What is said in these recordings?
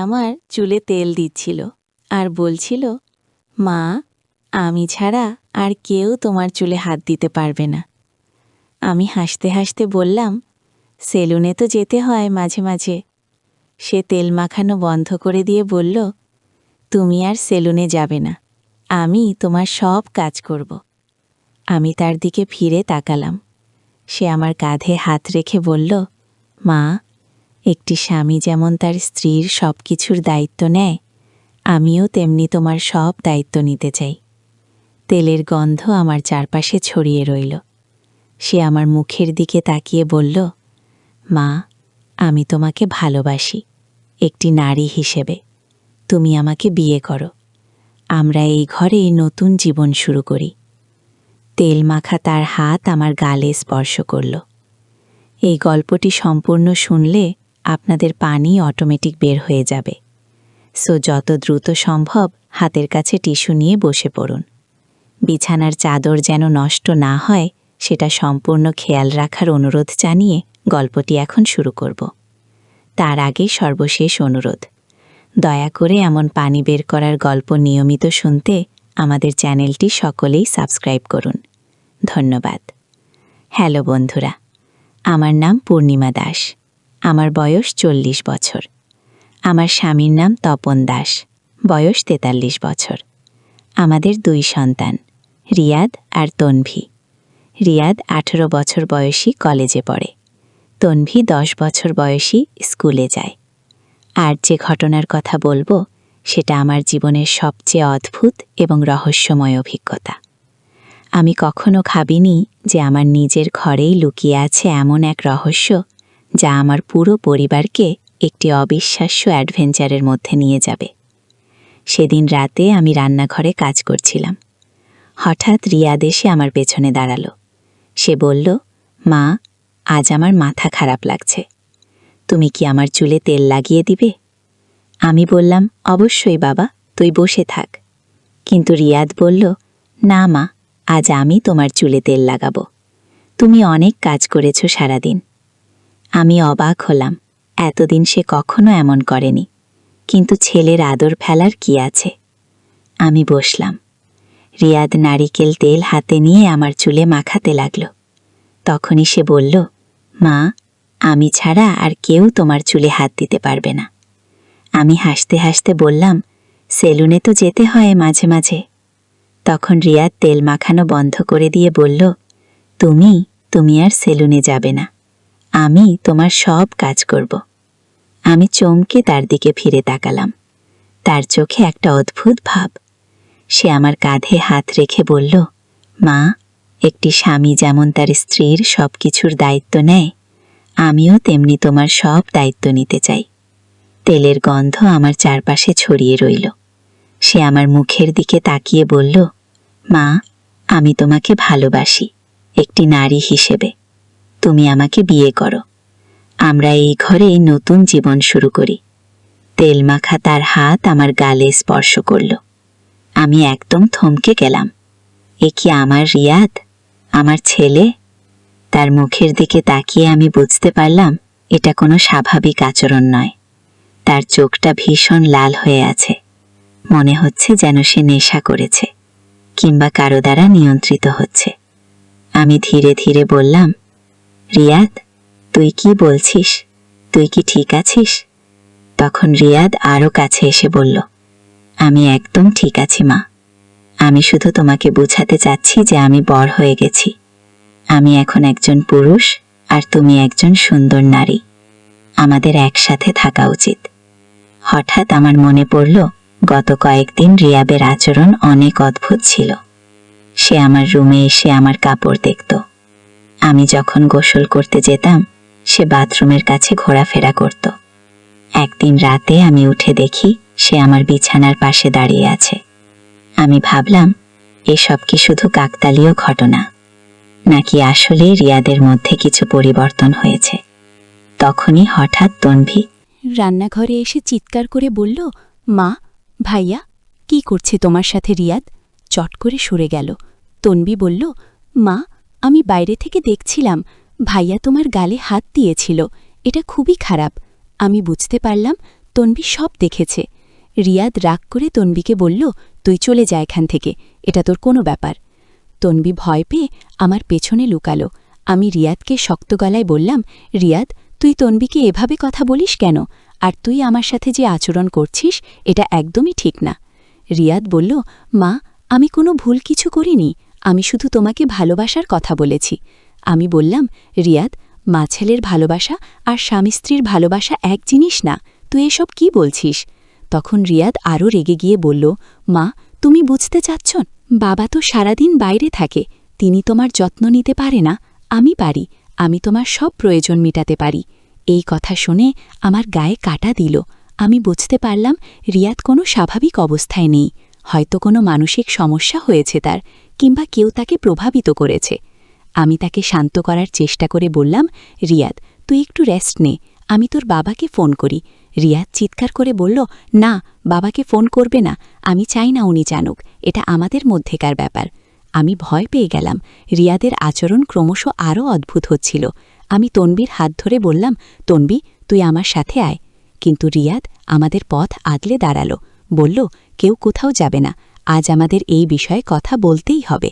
আমার চুলে তেল দিচ্ছিল আর বলছিল, মা, আমি ছাড়া আর কেউ তোমার চুলে হাত দিতে পারবে না। আমি হাসতে হাসতে বললাম, সেলুনে তো যেতে হয় মাঝে মাঝে। সে তেল মাখানো বন্ধ করে দিয়ে বলল, তুমি আর সেলুনে যাবে না, আমি তোমার সব কাজ করব। আমি তার দিকে ফিরে তাকালাম। সে আমার কাঁধে হাত রেখে বলল, মা, একটি স্বামী যেমন তার স্ত্রীর সব কিছুর দায়িত্ব নেয়, আমিও তেমনি তোমার সব দায়িত্ব নিতে চাই। তেলের গন্ধ আমার চারপাশে ছড়িয়ে রইল। সে আমার মুখের দিকে তাকিয়ে বলল, মা, আমি তোমাকে ভালোবাসি, একটি নারী হিসেবে। তুমি আমাকে বিয়ে করো, আমরা এই ঘরে নতুন জীবন শুরু করি। তেল মাখা তার হাত আমার গালে স্পর্শ করল। এই গল্পটি সম্পূর্ণ শুনলে আপনাদের পানি অটোমেটিক বের হয়ে যাবে। সো যত দ্রুত সম্ভব হাতের কাছে টিস্যু নিয়ে বসে পড়ুন। বিছানার চাদর যেন নষ্ট না হয় সেটা সম্পূর্ণ খেয়াল রাখার অনুরোধ জানিয়ে গল্পটি এখন শুরু করব। তার আগে সর্বশেষ অনুরোধ, দয়া করে এমন পানি বের করার গল্প নিয়মিত শুনতে আমাদের চ্যানেলটি সকলেই সাবস্ক্রাইব করুন। ধন্যবাদ। হ্যালো বন্ধুরা, আমার নাম পূর্ণিমা দাস। আমার বয়স 40 বছর। আমার স্বামীর নাম তপন দাস, বয়স 43 বছর। আমাদের 2 সন্তান, রিয়াদ আর তনভি। রিয়াদ 18 বছর বয়সী কলেজে পড়ে। তনভি 10 বছর বয়সী স্কুলে যায়। আর যে ঘটনার কথা বলবো সেটা আমার জীবনের সবচেয়ে অদ্ভুত এবং রহস্যময় অভিজ্ঞতা। আমি কখনো ভাবিনি যে আমার নিজের ঘরেই লুকিয়ে আছে এমন এক রহস্য যা আমার পুরো পরিবারকে একটি অবিশ্বাস্য অ্যাডভেঞ্চারের মধ্যে নিয়ে যাবে। সেদিন রাতে আমি রান্নাঘরে কাজ করছিলাম। হঠাৎ রিয়াদ এসে আমার পেছনে দাঁড়ালো। সে বলল, মা, আজ আমার মাথা খারাপ লাগছে, তুমি কি আমার চুলে তেল লাগিয়ে দিবে? আমি বললাম, অবশ্যই বাবা, তুই বসে থাক। কিন্তু রিয়াদ বলল, না মা, আজ আমি তোমার চুলে তেল লাগাবো। তুমি অনেক কাজ করেছ সারাদিন। আমি অবাক হলাম, এতদিন সে কখনো এমন করেনি। কিন্তু ছেলের আদর ফেলার কি আছে? আমি বসলাম। রিয়াদ নারিকেল তেল হাতে নিয়ে আমার চুলে মাখাতে লাগল। তখনই সে বলল, মা, আমি ছাড়া আর কেউ তোমার চুলে হাত দিতে পারবে না। আমি হাসতে হাসতে বললাম, সেলুনে তো যেতে হয় মাঝে মাঝে। তখন রিয়াদ তেল মাখানো বন্ধ করে দিয়ে বলল, তুমি আর সেলুনে যাবে না, আমি তোমার সব কাজ করব। আমি চমকে তার দিকে ফিরে তাকালাম। তার চোখে একটা অদ্ভুত ভাব। সে আমার কাঁধে হাত রেখে বলল, মা, একটি স্বামী যেমন তার স্ত্রীর সব কিছুর দায়িত্ব নেয়, আমিও তেমনি তোমার সব দায়িত্ব নিতে চাই। তেলের গন্ধ আমার চারপাশে ছড়িয়ে রইল। সে আমার মুখের দিকে তাকিয়ে বলল, মা, আমি তোমাকে ভালোবাসি, একটি নারী হিসেবে। তুমি আমাকে বিয়ে করো, আমরা এই ঘরে নতুন জীবন শুরু করি। তেল মাখা তার হাত আমার গালে স্পর্শ করল। আমি একদম থমকে গেলাম। এ কি আমার রিয়াদ, আমার ছেলে? তার মুখের দিকে তাকিয়ে আমি বুঝতে পারলাম এটা কোনো স্বাভাবিক আচরণ নয়। তার চোখটা ভীষণ লাল হয়ে আছে, মনে হচ্ছে যেন সে নেশা করেছে কিংবা কারো দ্বারা নিয়ন্ত্রিত হচ্ছে। আমি ধীরে ধীরে বললাম, রিয়াদ, তুই কি বলছিস? তুই কি ঠিক আছিস? তখন রিয়াদ আরও কাছে এসে বলল, আমি একদম ঠিক আছি মা। আমি শুধু তোমাকে বোঝাতে চাচ্ছি যে আমি বড় হয়ে গেছি। আমি এখন একজন পুরুষ আর তুমি একজন সুন্দর নারী। আমাদের একসাথে থাকা উচিত। হঠাৎ আমার মনে পড়ল গত কয়েকদিন রিয়াবের আচরণ অনেক অদ্ভুত ছিল। সে আমার রুমে এসে আমার কাপড় দেখত। আমি যখন গোসল করতে যেতাম সে বাথরুমের কাছে ঘোরাফেরা করত। একদিন রাতে আমি উঠে দেখি সে আমার বিছানার পাশে দাঁড়িয়ে আছে। আমি ভাবলাম, এসব কি শুধু কাকতালীয় ঘটনা, নাকি আসলে রিয়াদের মধ্যে কিছু পরিবর্তন হয়েছে? তখনই হঠাৎ তনভি রান্নাঘরে এসে চিৎকার করে বলল, মা, ভাইয়া, কি করছে তোমার সাথে রিয়াদ? চট করে সরে গেল। তনবি বলল, মা, আমি বাইরে থেকে দেখছিলাম, ভাইয়া তোমার গালে হাত দিয়েছিল, এটা খুবই খারাপ। আমি বুঝতে পারলাম তনবি সব দেখেছে। রিয়াদ রাগ করে তনবিকে বলল, তুই চলে যা এখান থেকে, এটা তোর কোনো ব্যাপার। তনবি ভয় পেয়ে আমার পেছনে লুকালো। আমি রিয়াদকে শক্ত গলায় বললাম, রিয়াদ, তুই তনবিকে এভাবে কথা বলিস কেন? আর তুই আমার সাথে যে আচরণ করছিস এটা একদমই ঠিক না। রিয়াদ বলল, মা, আমি কোনো ভুল কিছু করিনি, আমি শুধু তোমাকে ভালোবাসার কথা বলেছি। আমি বললাম, রিয়াদ, মা ছেলের ভালোবাসা আর স্বামী স্ত্রীর ভালোবাসা এক জিনিস না, তুই এসব কি বলছিস? তখন রিয়াদ আরও রেগে গিয়ে বলল, মা, তুমি বুঝতে চাচ্ছ, বাবা তো সারাদিন বাইরে থাকে, তিনি তোমার যত্ন নিতে পারে না, আমি পারি, আমি তোমার সব প্রয়োজন মেটাতে পারি। এই কথা শুনে আমার গায়ে কাটা দিল। আমি বুঝতে পারলাম রিয়াদ কোনো স্বাভাবিক অবস্থায় নেই, হয়তো কোনো মানসিক সমস্যা হয়েছে তার, কিংবা কেউ তাকে প্রভাবিত করেছে। আমি তাকে শান্ত করার চেষ্টা করে বললাম, রিয়াদ, তুই একটু রেস্ট নে, আমি তোর বাবাকে ফোন করি। রিয়াদ চিৎকার করে বলল, না, বাবাকে ফোন করবে না, আমি চাই না উনি জানুক, এটা আমাদের মধ্যেকার ব্যাপার। আমি ভয় পেয়ে গেলাম। রিয়াদের আচরণ ক্রমশ আরও অদ্ভুত হচ্ছিল। আমি তনবির হাত ধরে বললাম, তনবি, তুই আমার সাথে আয়। কিন্তু রিয়াদ আমাদের পথ আদলে দাঁড়ালো, বলল, কেউ কোথাও যাবে না, আজ আমাদের এই বিষয়ে কথা বলতেই হবে।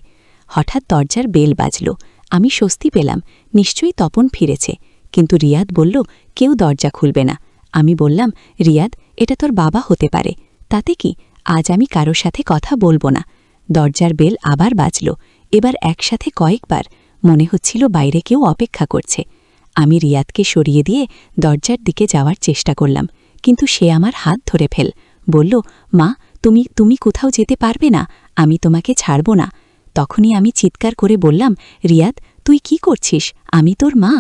হঠাৎ দরজার বেল বাজল। আমি স্বস্তি পেলাম, নিশ্চয়ই তপন ফিরেছে। কিন্তু রিয়াদ বলল, কেউ দরজা খুলবে না। আমি বললাম, রিয়াদ, এটা তোর বাবা হতে পারে, তাতে কি, আজ আমি কারো সাথে কথা বলবো না। দরজার বেল আবার বাজল, এবার একসাথে কয়েকবার। মনে হচ্ছিল বাইরে কেউ অপেক্ষা করছে। আমি রিয়াদকে সরিয়ে দিয়ে দরজার দিকে যাওয়ার চেষ্টা করলাম, কিন্তু সে আমার হাত ধরে বলল, মা, তুমি কোথাও যেতে পারবে না, আমি তোমাকে ছাড়ব না। তখনই আমি চিৎকার করে বললাম, রিয়াদ, তুই কি করছিস, আমি তোর মা।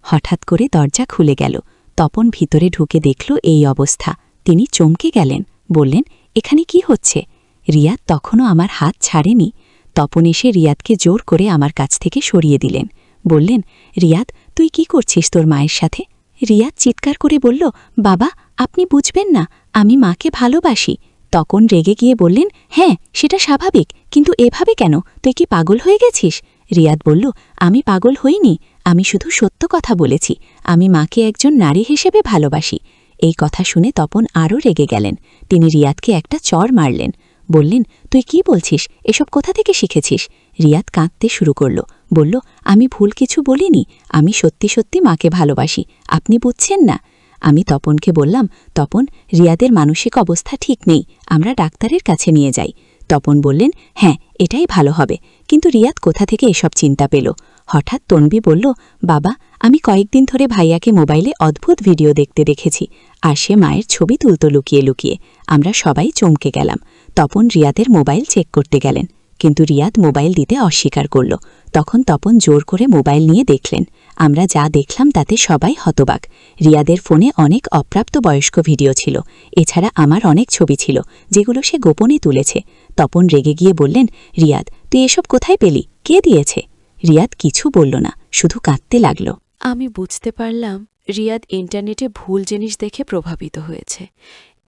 হঠাৎ করে দরজা খুলে গেল। তপন ভিতরে ঢুকে দেখল এই অবস্থা। তিনি চমকে গেলেন, বললেন, এখানে কি হচ্ছে? রিয়াদ তখনও আমার হাত ছাড়েনি। তপন এসে রিয়াদকে জোর করে আমার কাছ থেকে সরিয়ে দিলেন, বললেন, রিয়াদ, তুই কি করছিস তোর মায়ের সাথে? রিয়াদ চিৎকার করে বলল, বাবা, আপনি বুঝবেন না, আমি মাকে ভালোবাসি। তখন রেগে গিয়ে বললেন, হ্যাঁ, সেটা স্বাভাবিক, কিন্তু এভাবে কেন? তুই কি পাগল হয়ে গেছিস? রিয়াদ বলল, আমি পাগল হইনি, আমি শুধু সত্য কথা বলেছি, আমি মাকে একজন নারী হিসেবে ভালোবাসি। এই কথা শুনে তপন আরও রেগে গেলেন। তিনি রিয়াদকে একটা চড় মারলেন, বললেন, তুই কি বলছিস, এসব কোথা থেকে শিখেছিস? রিয়াদ কাঁদতে শুরু করল, বলল, আমি ভুল কিছু বলিনি, আমি সত্যি সত্যি মাকে ভালোবাসি, আপনি বুঝছেন না। আমি তপনকে বললাম, তপন, রিয়াদের মানসিক অবস্থা ঠিক নেই, আমরা ডাক্তারের কাছে নিয়ে যাই। তপন বললেন, হ্যাঁ, এটাই ভালো হবে। কিন্তু রিয়াদ কোথা থেকে এসব চিন্তা পেল? হঠাৎ তনবি বলল, বাবা, আমি কয়েকদিন ধরে ভাইয়াকে মোবাইলে অদ্ভুত ভিডিও দেখতে দেখেছি, আর সে মায়ের ছবি তুলত লুকিয়ে লুকিয়ে। আমরা সবাই চমকে গেলাম। তপন রিয়াদের মোবাইল চেক করতে গেলেন, কিন্তু রিয়াদ মোবাইল দিতে অস্বীকার করল। তখন তপন জোর করে মোবাইল নিয়ে দেখলেন। আমরা যা দেখলাম তাতে সবাই হতবাক। রিয়াদের ফোনে অনেক অপ্রাপ্তবয়স্ক ভিডিও ছিল, এছাড়া আমার অনেক ছবি ছিল, যেগুলো সে গোপনে তুলেছে। তপন রেগে গিয়ে বললেন, রিয়াদ, তুই এসব কোথায় পেলি, কে দিয়েছে? রিয়াদ কিছু বলল না, শুধু কাঁদতে লাগল। আমি বুঝতে পারলাম রিয়াদ ইন্টারনেটে ভুল জিনিস দেখে প্রভাবিত হয়েছে,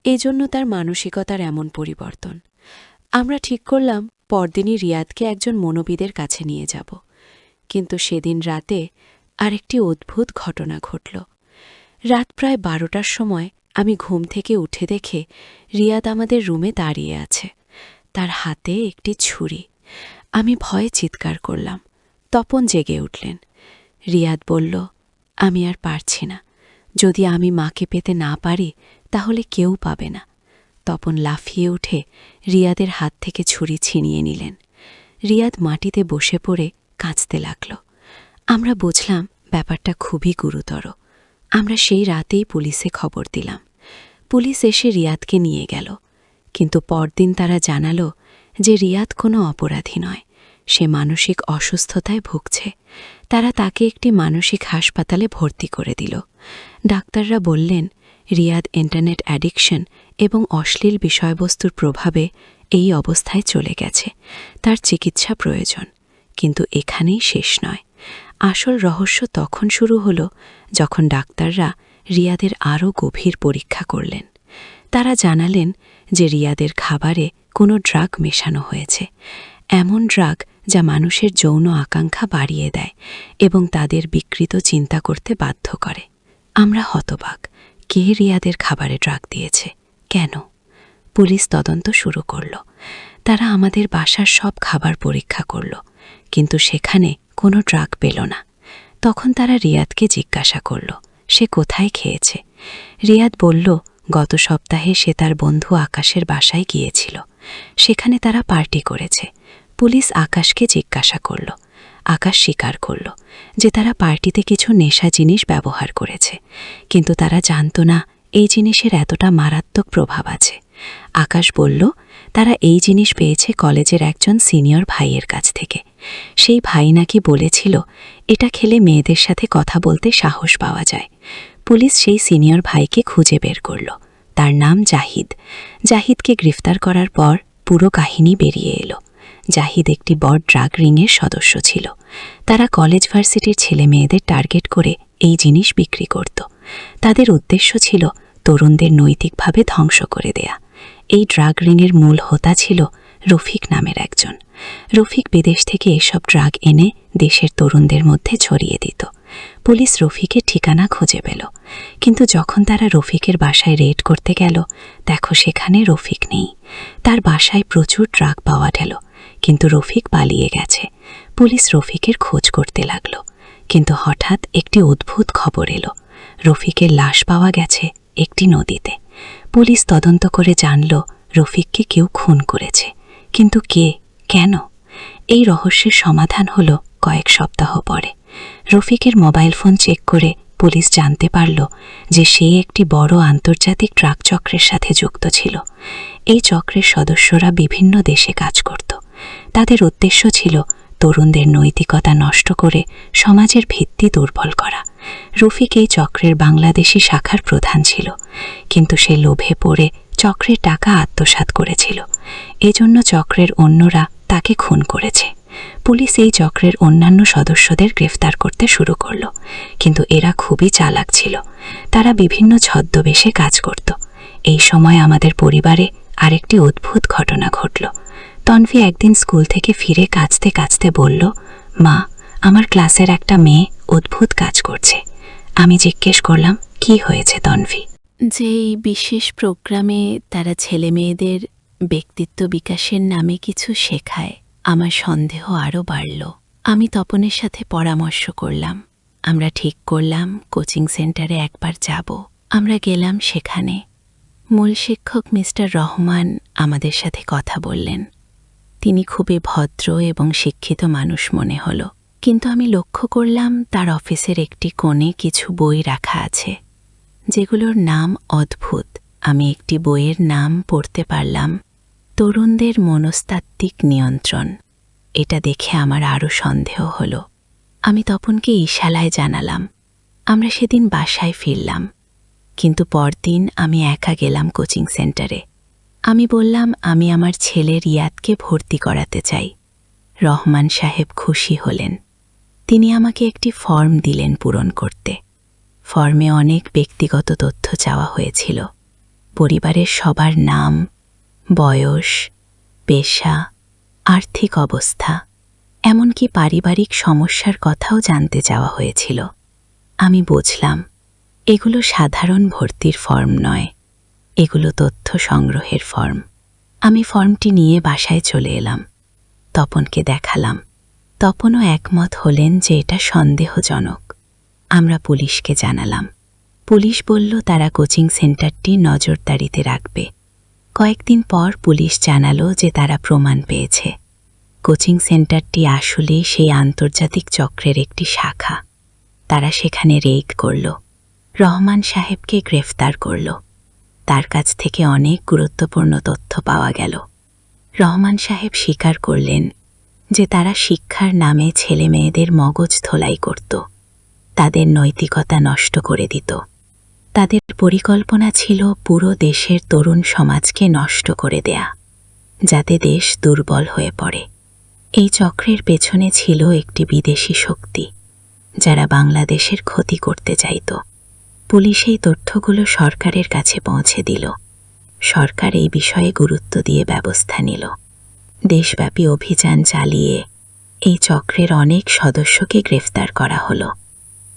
এজন্য তার মানসিকতার এমন পরিবর্তন। আমরা ঠিক করলাম পরদিনই রিয়াদকে একজন মনোবিদের কাছে নিয়ে যাব। কিন্তু সেদিন রাতে আরেকটি অদ্ভুত ঘটনা ঘটল। রাত প্রায় 12টার সময় আমি ঘুম থেকে উঠে দেখে রিয়াদ আমাদের রুমে দাঁড়িয়ে আছে, তার হাতে একটি ছুরি। আমি ভয়ে চিৎকার করলাম। তপন জেগে উঠলেন। রিয়াদ বলল, আমি আর পারছি না, যদি আমি মাকে পেতে না পারি তাহলে কেউ পাবে না। তপন লাফিয়ে উঠে রিয়াদের হাত থেকে ছুরি ছিনিয়ে নিলেন। রিয়াদ মাটিতে বসে পড়ে কাঁদতে লাগল। আমরা বুঝলাম ব্যাপারটা খুবই গুরুতর। আমরা সেই রাতেই পুলিশে খবর দিলাম। পুলিশ এসে রিয়াদকে নিয়ে গেল, কিন্তু পরদিন তারা জানালো যে রিয়াদ কোনো অপরাধী নয়, সে মানসিক অসুস্থতায় ভুগছে। তারা তাকে একটি মানসিক হাসপাতালে ভর্তি করে দিল। ডাক্তাররা বললেন, রিয়াদ ইন্টারনেট অ্যাডিকশন এবং অশ্লীল বিষয়বস্তুর প্রভাবে এই অবস্থায় চলে গেছে, তার চিকিৎসা প্রয়োজন। কিন্তু এখানেই শেষ নয়। আসল রহস্য তখন শুরু হল যখন ডাক্তাররা রিয়াদের আরও গভীর পরীক্ষা করলেন। তারা জানালেন যে রিয়াদের খাবারে কোনো ড্রাগ মেশানো হয়েছে, এমন ড্রাগ যা মানুষের যৌন আকাঙ্ক্ষা বাড়িয়ে দেয় এবং তাদের বিকৃত চিন্তা করতে বাধ্য করে। আমরা হতবাক, কে রিয়াদের খাবারে ড্রাগ দিয়েছে, কেন? পুলিশ তদন্ত শুরু করল। তারা আমাদের বাসার সব খাবার পরীক্ষা করল, কিন্তু সেখানে কোনো ড্রাগ পেল না। তখন তারা রিয়াদকে জিজ্ঞাসা করল সে কোথায় খেয়েছে। রিয়াদ বলল গত সপ্তাহে সে তার বন্ধু আকাশের বাসায় গিয়েছিল, সেখানে তারা পার্টি করেছে। পুলিশ আকাশকে জিজ্ঞাসা করল। আকাশ স্বীকার করল যে তারা পার্টিতে কিছু নেশা জিনিস ব্যবহার করেছে, কিন্তু তারা জানত না এই জিনিসের এতটা মারাত্মক প্রভাব আছে। আকাশ বলল তারা এই জিনিস পেয়েছে কলেজের একজন সিনিয়র ভাইয়ের কাছ থেকে। সেই ভাই নাকি বলেছিল এটা খেলে মেয়েদের সাথে কথা বলতে সাহস পাওয়া যায়। পুলিশ সেই সিনিয়র ভাইকে খুঁজে বের করল। তার নাম জাহিদ। জাহিদকে গ্রেফতার করার পর পুরো কাহিনী বেরিয়ে এলো। জাহিদ একটি বড় ড্রাগ রিংয়ের সদস্য ছিল। তারা কলেজ ভার্সিটির ছেলে মেয়েদের টার্গেট করে এই জিনিস বিক্রি করত। তাদের উদ্দেশ্য ছিল তরুণদের নৈতিকভাবে ধ্বংস করে দেয়া। এই ড্রাগ রিংয়ের মূল হোতা ছিল রফিক নামের একজন। রফিক বিদেশ থেকে এসব ড্রাগ এনে দেশের তরুণদের মধ্যে ছড়িয়ে দিত। পুলিশ রফিকের ঠিকানা খুঁজে পেল, কিন্তু যখন তারা রফিকের বাসায় রেড করতে গেল, দেখো সেখানে রফিক নেই। তার বাসায় প্রচুর ড্রাগ পাওয়া গেল, কিন্তু রফিক পালিয়ে গেছে। পুলিশ রফিকের খোঁজ করতে লাগল, কিন্তু হঠাৎ একটি অদ্ভুত খবর এলো। রফিকের লাশ পাওয়া গেছে একটি নদীতে। পুলিশ তদন্ত করে জানল রফিককে কেউ খুন করেছে, কিন্তু কে, কেন? এই রহস্যের সমাধান হলো কয়েক সপ্তাহ পরে। রফিকের মোবাইল ফোন চেক করে পুলিশ জানতে পারল যে সে একটি বড় আন্তর্জাতিক ড্রাগ চক্রের সাথে যুক্ত ছিল। এই চক্রের সদস্যরা বিভিন্ন দেশে কাজ করত। তাদের উদ্দেশ্য ছিল তরুণদের নৈতিকতা নষ্ট করে সমাজের ভিত্তি দুর্বল করা। রফিক এই চক্রের বাংলাদেশি শাখার প্রধান ছিল, কিন্তু সে লোভে পড়ে চক্রের টাকা আত্মসাৎ করেছিল। এজন্য চক্রের অন্যরা তাকে খুন করেছে। পুলিশ এই চক্রের অন্যান্য সদস্যদের গ্রেফতার করতে শুরু করল, কিন্তু এরা খুবই চালাক ছিল। তারা বিভিন্ন ছদ্মবেশে কাজ করত। এই সময় আমাদের পরিবারে আরেকটি অদ্ভুত ঘটনা ঘটল। তনভি একদিন স্কুল থেকে ফিরে কাঁদতে কাঁদতে বলল, মা, আমার ক্লাসের একটা মেয়ে অদ্ভুত কাজ করছে। আমি জিজ্ঞেস করলাম কি হয়েছে তনভি? যে এই বিশেষ প্রোগ্রামে তারা ছেলে মেয়েদের ব্যক্তিত্ব বিকাশের নামে কিছু শেখায়, আমার সন্দেহ আরও বাড়ল। আমি তপনের সাথে পরামর্শ করলাম। আমরা ঠিক করলাম কোচিং সেন্টারে একবার যাব। আমরা গেলাম সেখানে। মূল শিক্ষক মিস্টার রহমান আমাদের সাথে কথা বললেন। তিনি খুবই ভদ্র এবং শিক্ষিত মানুষ মনে হলো, কিন্তু আমি লক্ষ্য করলাম তার অফিসের একটি কোণে কিছু বই রাখা আছে, যেগুলোর নাম অদ্ভুত। আমি একটি বইয়ের নাম পড়তে পারলাম, তরুণদের মনস্তাত্ত্বিক নিয়ন্ত্রণ। এটা দেখে আমার আরও সন্দেহ হলো। আমি তপনকে ইশারায় জানালাম। আমরা সেদিন বাসায় ফিরলাম, কিন্তু পরদিন আমি একা গেলাম কোচিং সেন্টারে। আমি বললাম আমি আমার ছেলে রিয়াদকে ভর্তি করাতে চাই। রহমান সাহেব খুশি হলেন। তিনি আমাকে একটি ফর্ম দিলেন পূরণ করতে। ফর্মে অনেক ব্যক্তিগত তথ্য চাওয়া হয়েছিল, পরিবারের সবার নাম, বয়স, পেশা, আর্থিক অবস্থা, এমনকি পারিবারিক সমস্যার কথাও জানতে চাওয়া হয়েছিল। আমি বুঝলাম এগুলো সাধারণ ভর্তির ফর্ম নয়, এগুলো তথ্য সংগ্রহের ফর্ম। আমি ফর্মটি নিয়ে বাসায় চলে এলাম, তপনকে দেখালাম। তপনও একমত হলেন যে এটা সন্দেহজনক। আমরা পুলিশকে জানালাম। পুলিশ বলল তারা কোচিং সেন্টারটি নজরদারিতে রাখবে। কয়েকদিন পর পুলিশ জানালো যে তারা প্রমাণ পেয়েছে কোচিং সেন্টারটি আসলে সেই আন্তর্জাতিক চক্রের একটি শাখা। তারা সেখানে রেড করল, রহমান সাহেবকে গ্রেফতার করল। তার কাছ থেকে অনেক গুরুত্বপূর্ণ তথ্য পাওয়া গেল। রহমান সাহেব স্বীকার করলেন যে তারা শিক্ষার নামে ছেলে মেয়েদের মগজ ধোলাই করত, তাদের নৈতিকতা নষ্ট করে দিত। তাদের পরিকল্পনা ছিল পুরো দেশের তরুণ সমাজকে নষ্ট করে দেয়া, যাতে দেশ দুর্বল হয়ে পড়ে। এই চক্রের পেছনে ছিল একটি বিদেশি শক্তি, যারা বাংলাদেশের ক্ষতি করতে চাইত। পুলিশ এই তথ্যগুলো সরকারের কাছে পৌঁছে দিল। সরকার এই বিষয়ে গুরুত্ব দিয়ে ব্যবস্থা নিল। দেশব্যাপী অভিযান চালিয়ে এই চক্রের অনেক সদস্যকে গ্রেফতার করা হলো।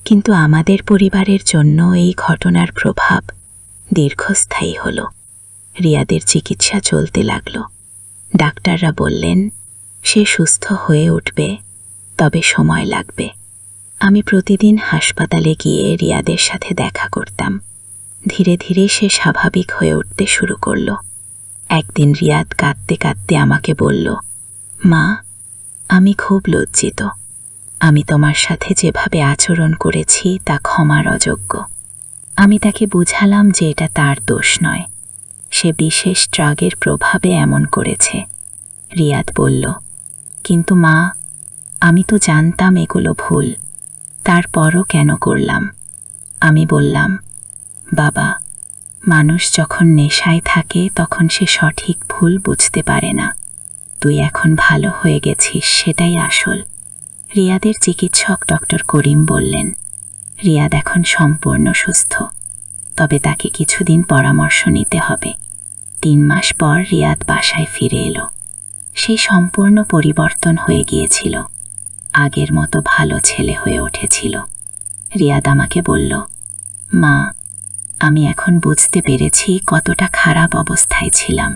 কিন্তু আমাদের পরিবারের জন্য এই ঘটনার প্রভাব দীর্ঘস্থায়ী হল। রিয়াদের চিকিৎসা চলতে লাগল। ডাক্তাররা বললেন সে সুস্থ হয়ে উঠবে, তবে সময় লাগবে। আমি প্রতিদিন হাসপাতালে গিয়ে রিয়াদের সাথে দেখা করতাম। ধীরে ধীরে সে স্বাভাবিক হয়ে উঠতে শুরু করল। একদিন রিয়াদ কাঁদতে কাঁদতে আমাকে বলল, মা, আমি খুব লজ্জিত। আমি তোমার সাথে যেভাবে আচরণ করেছি তা ক্ষমার অযোগ্য। আমি তাকে বুঝালাম যে এটা তার দোষ নয়, সে বিশেষ ড্রাগের প্রভাবে এমন করেছে। রিয়াদ বলল, কিন্তু মা, আমি তো জানতাম এগুলো ভুল, তারপরও কেন করলাম? আমি বললাম, বাবা, মানুষ যখন নেশায় থাকে তখন সে সঠিক ভুল বুঝতে পারে না। তুই এখন ভালো হয়ে গেছিস, সেটাই আসল। রিয়াদের চিকিৎসক ডক্টর করিম বললেন, রিয়াদ এখন সম্পূর্ণ সুস্থ, তবে তাকে কিছুদিন পরামর্শ নিতে হবে। 3 মাস পর রিয়াদ বাসায় ফিরে এলো। সে সম্পূর্ণ পরিবর্তন হয়ে গিয়েছিল, আগের মতো ভালো ছেলে হয়ে উঠেছিল। রিয়াদ আমাকে বলল, মা, আমি এখন বুঝতে পেরেছি কতটা খারাপ অবস্থায় ছিলাম।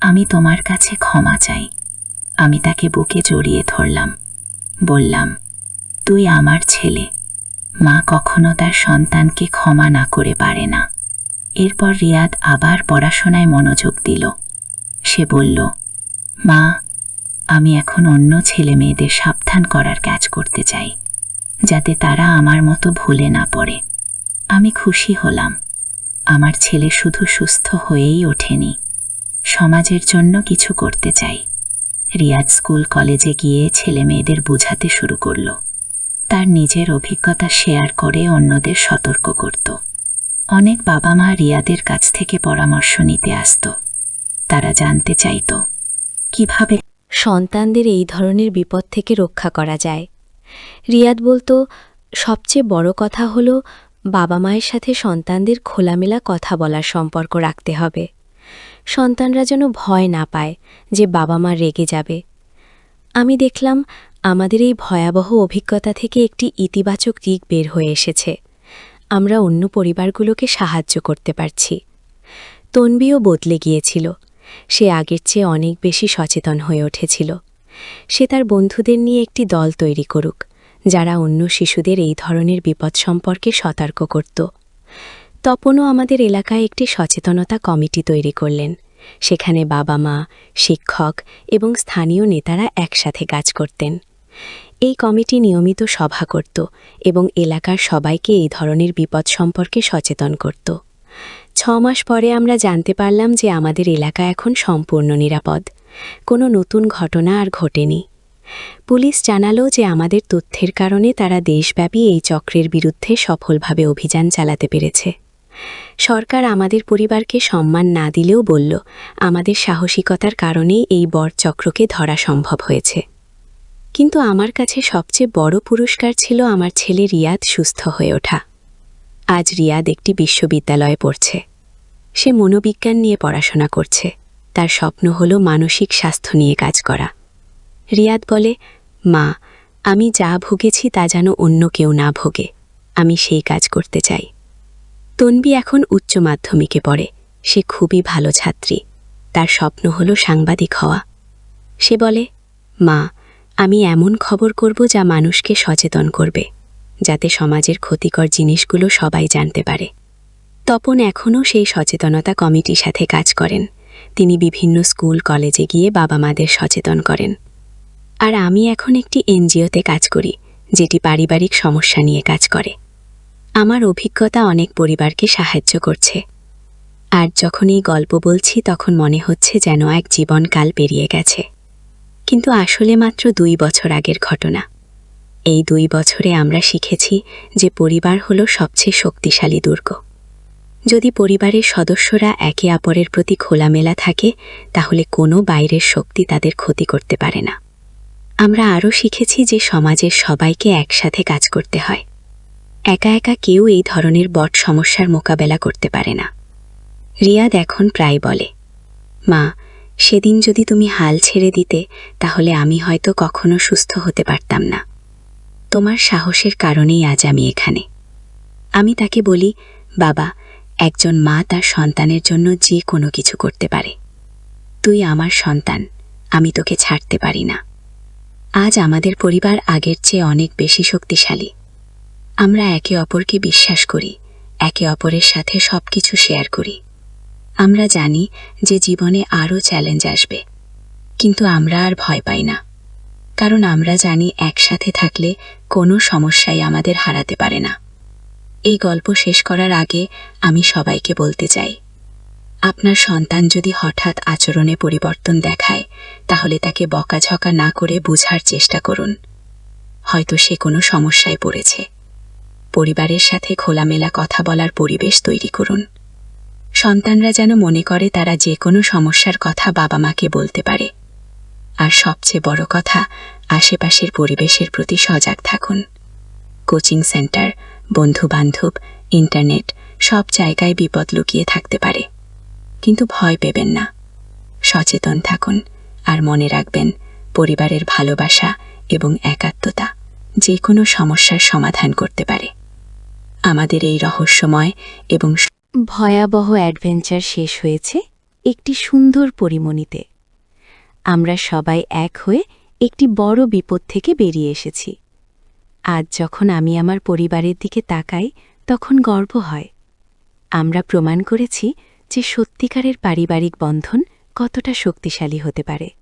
আমি তোমার কাছে ক্ষমা চাই। আমি তাকে বুকে জড়িয়ে ধরলাম, বললাম, তুই আমার ছেলে। মা কখনো তার সন্তানকে ক্ষমা না করে পারে না। এরপর রিয়াদ আবার পড়াশোনায় মনোযোগ দিল। সে বলল, মা, আমি এখন অন্য ছেলে মেয়েদের সাবধান করার কাজ করতে চাই, যাতে তারা আমার মতো ভুলে না পড়ে। আমি খুশি হলাম। আমার ছেলে শুধু সুস্থ হয়েই ওঠেনি, সমাজের জন্য কিছু করতে চাই। রিয়াদ স্কুল কলেজে গিয়ে ছেলে মেয়েদের বোঝাতে শুরু করল। তার নিজের অভিজ্ঞতা শেয়ার করে অন্যদের সতর্ক করত। অনেক বাবা মা রিয়াদের কাছ থেকে পরামর্শ নিতে আসত। তারা জানতে চাইত কিভাবে সন্তানদের এই ধরনের বিপদ থেকে রক্ষা করা যায়। রিয়াদ বলতো, সবচেয়ে বড় কথা হলো বাবা মায়ের সাথে সন্তানদের খোলামেলা কথা বলার সম্পর্ক রাখতে হবে। সন্তানরা যেন ভয় না পায় যে বাবা মা রেগে যাবে। আমি দেখলাম আমাদের এই ভয়াবহ অভিজ্ঞতা থেকে একটি ইতিবাচক দিক বের হয়ে এসেছে। আমরা অন্য পরিবারগুলোকে সাহায্য করতে পারছি। তনবিও বদলে গিয়েছিল। সে আগের চেয়ে অনেক বেশি সচেতন হয়ে উঠেছিল। সে তার বন্ধুদের নিয়ে একটি দল তৈরি করুক, যারা অন্য শিশুদের এই ধরনের বিপদ সম্পর্কে সতর্ক করত। তপনও আমাদের এলাকায় একটি সচেতনতা কমিটি তৈরি করলেন। সেখানে বাবা মা, শিক্ষক এবং স্থানীয় নেতারা একসাথে কাজ করতেন। এই কমিটি নিয়মিত সভা করত এবং এলাকার সবাইকে এই ধরনের বিপদ সম্পর্কে সচেতন করত। 6 মাস পরে আমরা জানতে পারলাম যে আমাদের এলাকা এখন সম্পূর্ণ নিরাপদ। কোনো নতুন ঘটনা আর ঘটেনি। পুলিশ জানালো যে আমাদের তথ্যের কারণে তারা দেশব্যাপী এই চক্রের বিরুদ্ধে সফলভাবে অভিযান চালাতে পেরেছে। সরকার আমাদের পরিবারকে সম্মান না দিলেও বলল, আমাদের সাহসিকতার কারণেই এই বড় চক্রকে ধরা সম্ভব হয়েছে। কিন্তু আমার কাছে সবচেয়ে বড় পুরস্কার ছিল আমার ছেলে রিয়াদ সুস্থ হয়ে ওঠা। আজ রিয়াদ একটি বিশ্ববিদ্যালয়ে পড়ছে। সে মনোবিজ্ঞান নিয়ে পড়াশোনা করছে। তার স্বপ্ন হলো মানসিক স্বাস্থ্য নিয়ে কাজ করা। রিয়াদ বলে, মা, আমি যা ভুগেছি তা যেন অন্য কেউ না ভোগে। আমি সেই কাজ করতে চাই। তনবি এখন উচ্চ মাধ্যমিকে পড়ে। সে খুবই ভালো ছাত্রী। তার স্বপ্ন হলো সাংবাদিক হওয়া। সে বলে, মা, আমি এমন খবর করব যা মানুষকে সচেতন করবে, যাতে সমাজের ক্ষতিকর জিনিসগুলো সবাই জানতে পারে। তপন এখনও সেই সচেতনতা কমিটির সাথে কাজ করেন। তিনি বিভিন্ন স্কুল কলেজে গিয়ে বাবা মাদের সচেতন করেন। আর আমি এখন একটি এনজিওতে কাজ করি, যেটি পারিবারিক সমস্যা নিয়ে কাজ করে। আমার অভিজ্ঞতা অনেক পরিবারকে সাহায্য করছে। আর যখন এই গল্প বলছি তখন মনে হচ্ছে যেন এক জীবনকাল পেরিয়ে গেছে, কিন্তু আসলে মাত্র 2 বছর আগের ঘটনা। এই 2 বছরে আমরা শিখেছি যে পরিবার হলো সবচেয়ে শক্তিশালী দুর্গ। যদি পরিবারের সদস্যরা একে অপরের প্রতি খোলামেলা থাকে, তাহলে কোনো বাইরের শক্তি তাদের ক্ষতি করতে পারে না। আমরা আরও শিখেছি যে সমাজের সবাইকে একসাথে কাজ করতে হয়। একা একা কেউ এই ধরনের বড় সমস্যার মোকাবেলা করতে পারে না। রিয়াদ এখন প্রায় বলে, মা, সেদিন যদি তুমি হাল ছেড়ে দিতে, তাহলে আমি হয়তো কখনো সুস্থ হতে পারতাম না। তোমার সাহসের কারণেই আজ আমি এখানে। আমি তাকে বলি, বাবা, একজন মা তার সন্তানের জন্য যে কোনো কিছু করতে পারে। তুই আমার সন্তান, আমি তোকে ছাড়তে পারি না। আজ আমাদের পরিবার আগের চেয়ে অনেক বেশি শক্তিশালী। আমরা একে অপরকে বিশ্বাস করি, একে অপরের সাথে সবকিছু শেয়ার করি। আমরা জানি যে জীবনে আরও চ্যালেঞ্জ আসবে, কিন্তু আমরা আর ভয় পাই না, কারণ আমরা জানি একসাথে থাকলে কোনো সমস্যাই আমাদের হারাতে পারে না। এই গল্প শেষ করার আগে আমি সবাইকে বলতে চাই, আপনার সন্তান যদি হঠাৎ আচরণে পরিবর্তন দেখায়, তাহলে তাকে বকাঝকা না করে বোঝার চেষ্টা করুন। হয়তো সে কোনো সমস্যায় পড়েছে। পরিবারের সাথে খোলামেলা কথা বলার পরিবেশ তৈরি করুন। সন্তানরা যেন মনে করে তারা যে কোনো সমস্যার কথা বাবা মাকে বলতে পারে। আর সবচেয়ে বড় কথা, আশেপাশের পরিবেশের প্রতি সজাগ থাকুন। কোচিং সেন্টার, বন্ধু-বান্ধব, ইন্টারনেট, সব জায়গায় বিপদ লুকিয়ে থাকতে পারে। কিন্তু ভয় পেবেন না, সচেতন থাকুন, আর মনে রাখবেন, পরিবারের ভালোবাসা এবং একাত্মতা যে কোনো সমস্যার সমাধান করতে পারে। আমাদের এই রহস্যময় এবং ভয়াবহ অ্যাডভেঞ্চার শেষ হয়েছে একটি সুন্দর পরিমণিতে। আমরা সবাই এক হয়ে একটি বড় বিপদ থেকে বেরিয়ে এসেছি। আজ যখন আমি আমার পরিবারের দিকে তাকাই, তখন গর্ব হয়। আমরা প্রমাণ করেছি যে সত্যিকারের পারিবারিক বন্ধন কতটা শক্তিশালী হতে পারে।